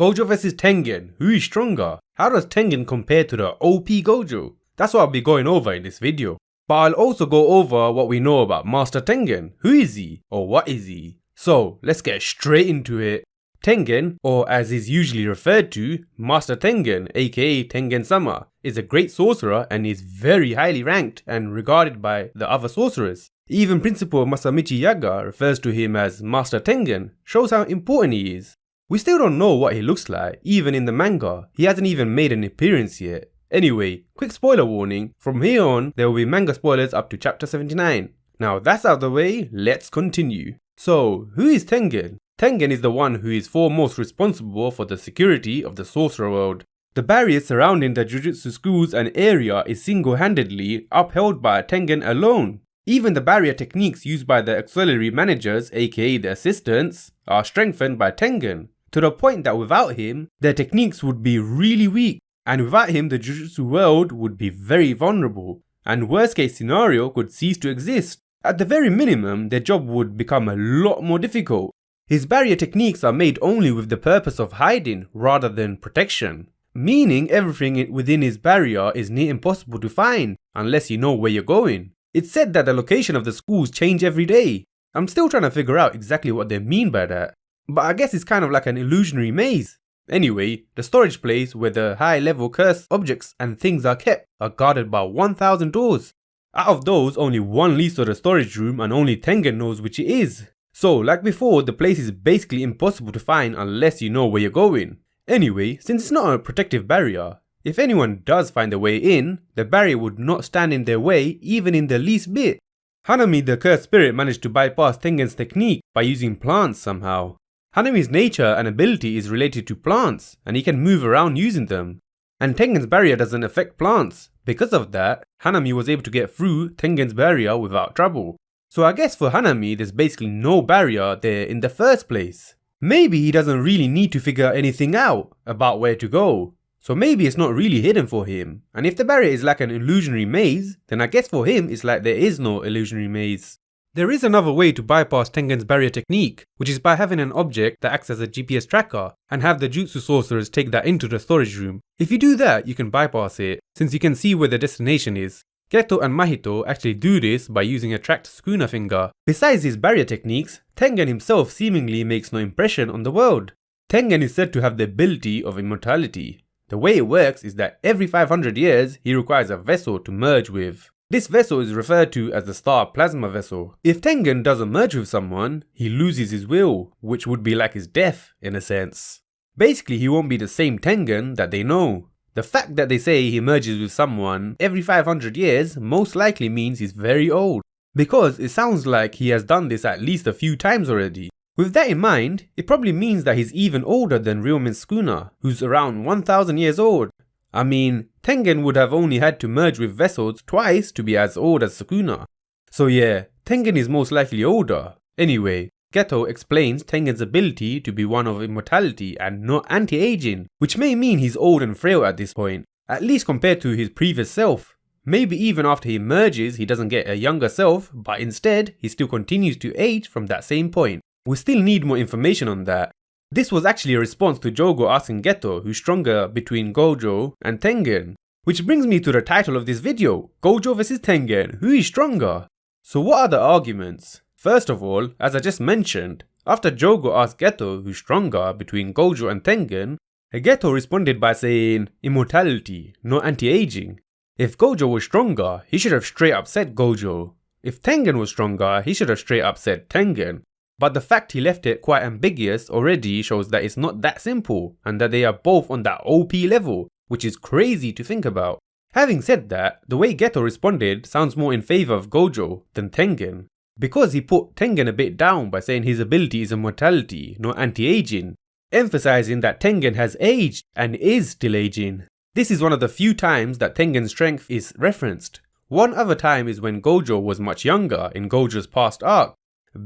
Gojo vs Tengen, who is stronger? How does Tengen compare to the OP Gojo? That's what I'll be going over in this video. But I'll also go over what we know about Master Tengen. Who is he? Or what is he? So let's get straight into it. Tengen, or as is usually referred to, Master Tengen aka Tengen-sama, is a great sorcerer and is very highly ranked and regarded by the other sorcerers. Even Principal Masamichi Yaga refers to him as Master Tengen, shows how important he is. We still don't know what he looks like, even in the manga, he hasn't even made an appearance yet. Anyway, quick spoiler warning, from here on there will be manga spoilers up to chapter 79. Now that's out of the way, let's continue. So, who is Tengen? Tengen is the one who is foremost responsible for the security of the sorcerer world. The barrier surrounding the Jujutsu schools and area is single-handedly upheld by Tengen alone. Even the barrier techniques used by the auxiliary managers aka the assistants are strengthened by Tengen, to the point that without him, their techniques would be really weak, and without him the Jujutsu world would be very vulnerable, and worst case scenario could cease to exist. At the very minimum, their job would become a lot more difficult. His barrier techniques are made only with the purpose of hiding rather than protection, meaning everything within his barrier is near impossible to find unless you know where you're going. It's said that the location of the schools change every day. I'm still trying to figure out exactly what they mean by that, but I guess it's kind of like an illusionary maze. Anyway, the storage place where the high level cursed objects and things are kept are guarded by 1000 doors. Out of those, only one leads to the storage room and only Tengen knows which it is. So, like before, the place is basically impossible to find unless you know where you're going. Anyway, since it's not a protective barrier, if anyone does find a way in, the barrier would not stand in their way even in the least bit. Hanami the cursed spirit managed to bypass Tengen's technique by using plants somehow. Hanami's nature and ability is related to plants, and he can move around using them. And Tengen's barrier doesn't affect plants. Because of that, Hanami was able to get through Tengen's barrier without trouble. So I guess for Hanami there's basically no barrier there in the first place. Maybe he doesn't really need to figure anything out about where to go. So maybe it's not really hidden for him. And if the barrier is like an illusionary maze, then I guess for him it's like there is no illusionary maze. There is another way to bypass Tengen's barrier technique, which is by having an object that acts as a GPS tracker and have the jutsu sorcerers take that into the storage room. If you do that, you can bypass it, since you can see where the destination is. Geto and Mahito actually do this by using a tracked schooner finger. Besides his barrier techniques, Tengen himself seemingly makes no impression on the world. Tengen is said to have the ability of immortality. The way it works is that every 500 years, he requires a vessel to merge with. This vessel is referred to as the Star Plasma Vessel. If Tengen doesn't merge with someone, he loses his will, which would be like his death in a sense. Basically, he won't be the same Tengen that they know. The fact that they say he merges with someone every 500 years most likely means he's very old, because it sounds like he has done this at least a few times already. With that in mind, it probably means that he's even older than Ryumen's Sukuna, who's around 1000 years old. I mean, Tengen would have only had to merge with vessels twice to be as old as Sukuna. So yeah, Tengen is most likely older. Anyway, Geto explains Tengen's ability to be one of immortality and not anti-aging, which may mean he's old and frail at this point, at least compared to his previous self. Maybe even after he merges he doesn't get a younger self, but instead he still continues to age from that same point. We still need more information on that. This was actually a response to Jogo asking Geto who's stronger between Gojo and Tengen. Which brings me to the title of this video, Gojo vs Tengen, who is stronger? So what are the arguments? First of all, as I just mentioned, after Jogo asked Geto who's stronger between Gojo and Tengen, Geto responded by saying immortality, not anti-aging. If Gojo was stronger, he should have straight up said Gojo. If Tengen was stronger, he should have straight up said Tengen. But the fact he left it quite ambiguous already shows that it's not that simple and that they are both on that OP level, which is crazy to think about. Having said that, the way Geto responded sounds more in favour of Gojo than Tengen, because he put Tengen a bit down by saying his ability is immortality, not anti-aging, emphasizing that Tengen has aged and is still aging. This is one of the few times that Tengen's strength is referenced. One other time is when Gojo was much younger in Gojo's past arc.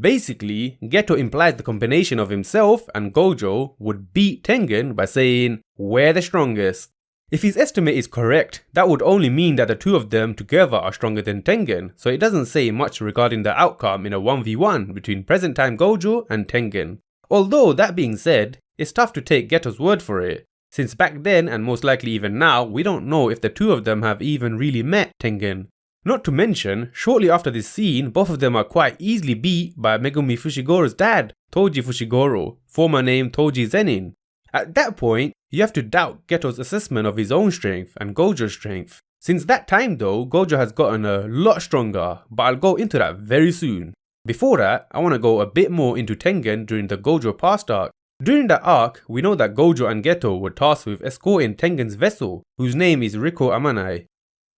Basically, Geto implies the combination of himself and Gojo would beat Tengen by saying, "We're the strongest." If his estimate is correct, that would only mean that the two of them together are stronger than Tengen, so it doesn't say much regarding the outcome in a 1v1 between present time Gojo and Tengen. Although that being said, it's tough to take Geto's word for it, since back then and most likely even now, we don't know if the two of them have even really met Tengen. Not to mention, shortly after this scene, both of them are quite easily beat by Megumi Fushigoro's dad, Toji Fushigoro, former name Toji Zenin. At that point, you have to doubt Geto's assessment of his own strength and Gojo's strength. Since that time though, Gojo has gotten a lot stronger, but I'll go into that very soon. Before that, I want to go a bit more into Tengen during the Gojo past arc. During that arc, we know that Gojo and Geto were tasked with escorting Tengen's vessel, whose name is Riko Amanai.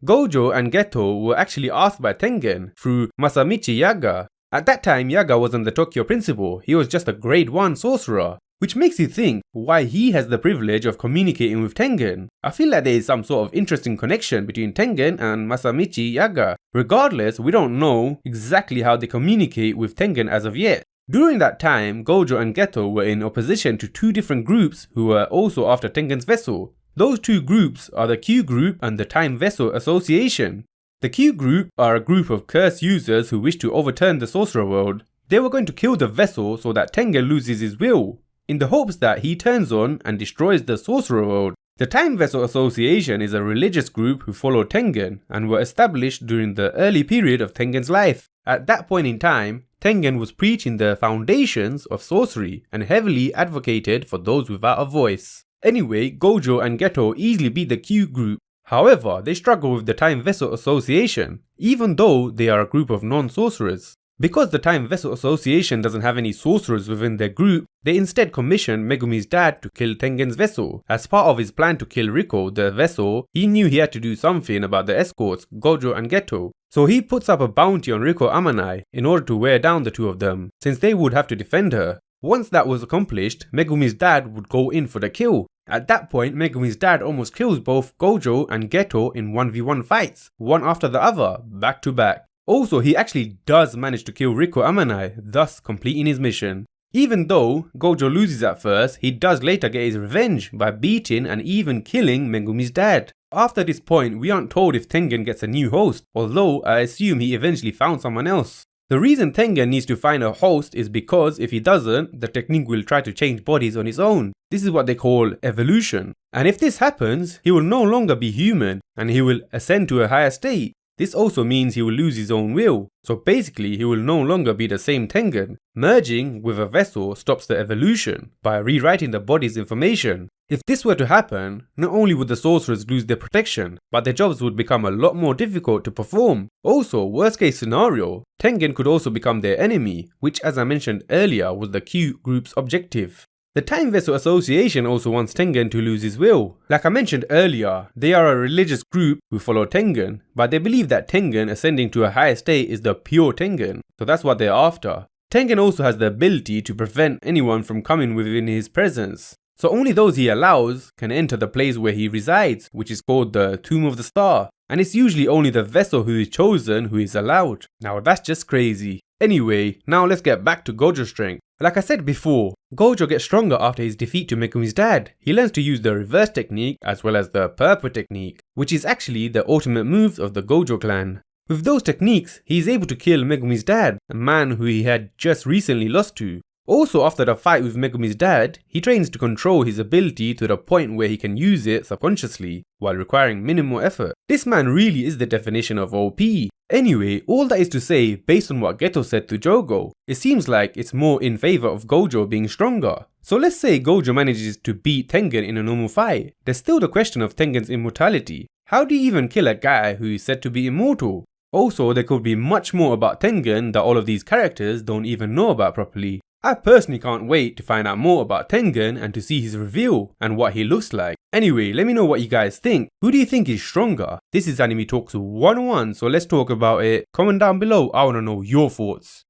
Gojo and Geto were actually asked by Tengen through Masamichi Yaga. At that time, Yaga wasn't the Tokyo principal, he was just a grade 1 sorcerer. Which makes you think why he has the privilege of communicating with Tengen. I feel like there is some sort of interesting connection between Tengen and Masamichi Yaga. Regardless, we don't know exactly how they communicate with Tengen as of yet. During that time, Gojo and Geto were in opposition to two different groups who were also after Tengen's vessel. Those two groups are the Q Group and the Time Vessel Association. The Q Group are a group of cursed users who wish to overturn the sorcerer world. They were going to kill the vessel so that Tengen loses his will, in the hopes that he turns on and destroys the sorcerer world. The Time Vessel Association is a religious group who follow Tengen and were established during the early period of Tengen's life. At that point in time, Tengen was preaching the foundations of sorcery and heavily advocated for those without a voice. Anyway, Gojo and Geto easily beat the Q Group. However, they struggle with the Time Vessel Association, even though they are a group of non-sorcerers. Because the Time Vessel Association doesn't have any sorcerers within their group, they instead commissioned Megumi's dad to kill Tengen's vessel. As part of his plan to kill Riko, the vessel, he knew he had to do something about the escorts, Gojo and Geto. So he puts up a bounty on Riko Amanai in order to wear down the two of them, since they would have to defend her. Once that was accomplished, Megumi's dad would go in for the kill. At that point, Megumi's dad almost kills both Gojo and Geto in 1v1 fights, one after the other, back to back. Also, he actually does manage to kill Riko Amanai, thus completing his mission. Even though Gojo loses at first, he does later get his revenge by beating and even killing Megumi's dad. After this point, we aren't told if Tengen gets a new host, although I assume he eventually found someone else. The reason Tengen needs to find a host is because if he doesn't, the technique will try to change bodies on its own. This is what they call evolution. And if this happens, he will no longer be human and he will ascend to a higher state. This also means he will lose his own will, so basically he will no longer be the same Tengen. Merging with a vessel stops the evolution by rewriting the body's information. If this were to happen, not only would the sorcerers lose their protection, but their jobs would become a lot more difficult to perform. Also, worst case scenario, Tengen could also become their enemy, which as I mentioned earlier was the Q Group's objective. The Time Vessel Association also wants Tengen to lose his will. Like I mentioned earlier, they are a religious group who follow Tengen, but they believe that Tengen ascending to a higher state is the pure Tengen, so that's what they're after. Tengen also has the ability to prevent anyone from coming within his presence, so only those he allows can enter the place where he resides, which is called the Tomb of the Star, and it's usually only the vessel who is chosen who is allowed. Now that's just crazy. Anyway, now let's get back to Gojo's strength. Like I said before, Gojo gets stronger after his defeat to Megumi's dad. He learns to use the reverse technique as well as the purple technique, which is actually the ultimate moves of the Gojo clan. With those techniques, he is able to kill Megumi's dad, a man who he had just recently lost to. Also, after the fight with Megumi's dad, he trains to control his ability to the point where he can use it subconsciously, while requiring minimal effort. This man really is the definition of OP. Anyway, all that is to say, based on what Geto said to Jogo, it seems like it's more in favor of Gojo being stronger. So let's say Gojo manages to beat Tengen in a normal fight. There's still the question of Tengen's immortality. How do you even kill a guy who is said to be immortal? Also, there could be much more about Tengen that all of these characters don't even know about properly. I personally can't wait to find out more about Tengen and to see his reveal and what he looks like. Anyway, let me know what you guys think. Who do you think is stronger? This is Anime Talks 101, so let's talk about it. Comment down below, I wanna know your thoughts.